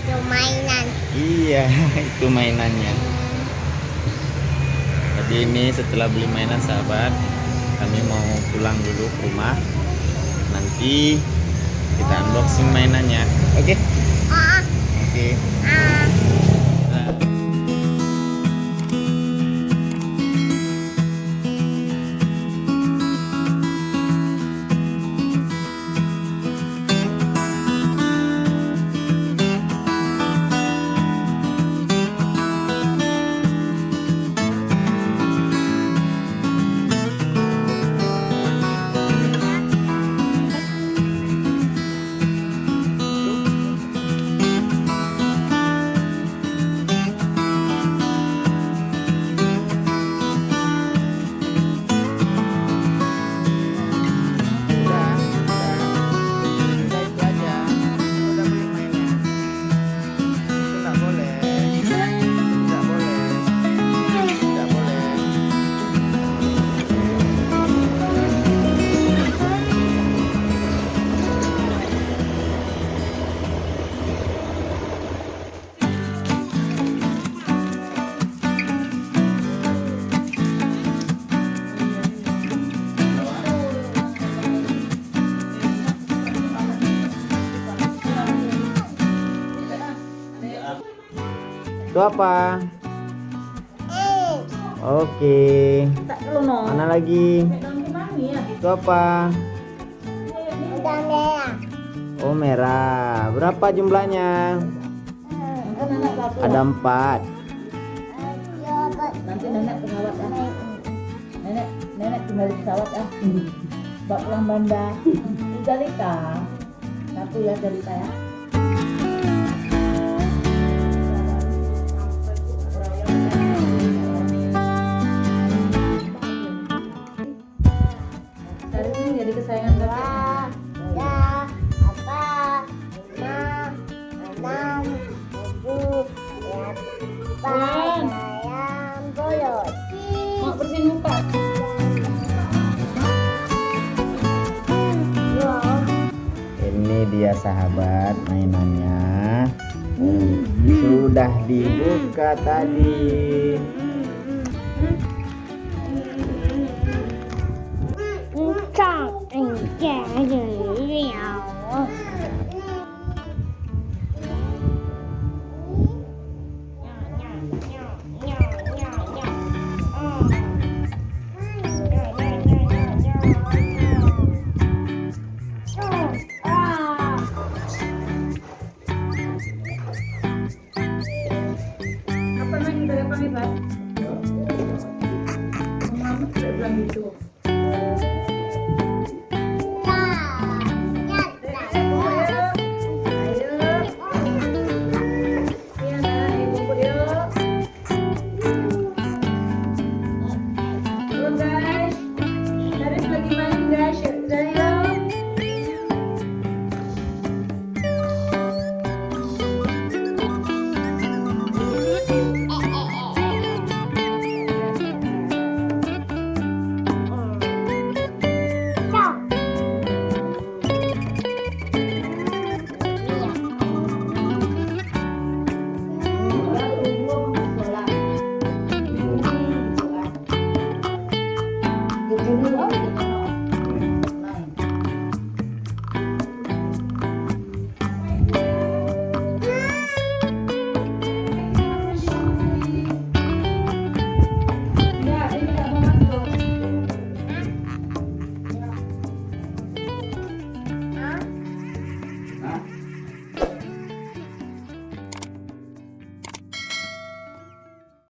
Itu mainan. Iya, itu mainannya. Jadi ini setelah beli mainan sahabat, kami mau pulang dulu ke rumah. Nanti kita unboxing mainannya. Oke? Ah, Oke. ah. Nah. Itu apa? Oke. Mana lagi? Itu apa? Udah merah. Oh, merah. Berapa jumlahnya? Ada 4. Nanti nenek pesawat ya. Nenek tinggal di pesawat ya. Bawa pulang Banda. Jalita. Satu ya Jalita ya. Hari ini jadi kesayangan kakek. Ya, apa? 5, 6, 7, 8, 9, 10. Mau bersihin muka. Ini dia sahabat mainannya. Sudah dibuka tadi. Apa lagi dari apa nih, Pak? Mama tidak bilang gitu.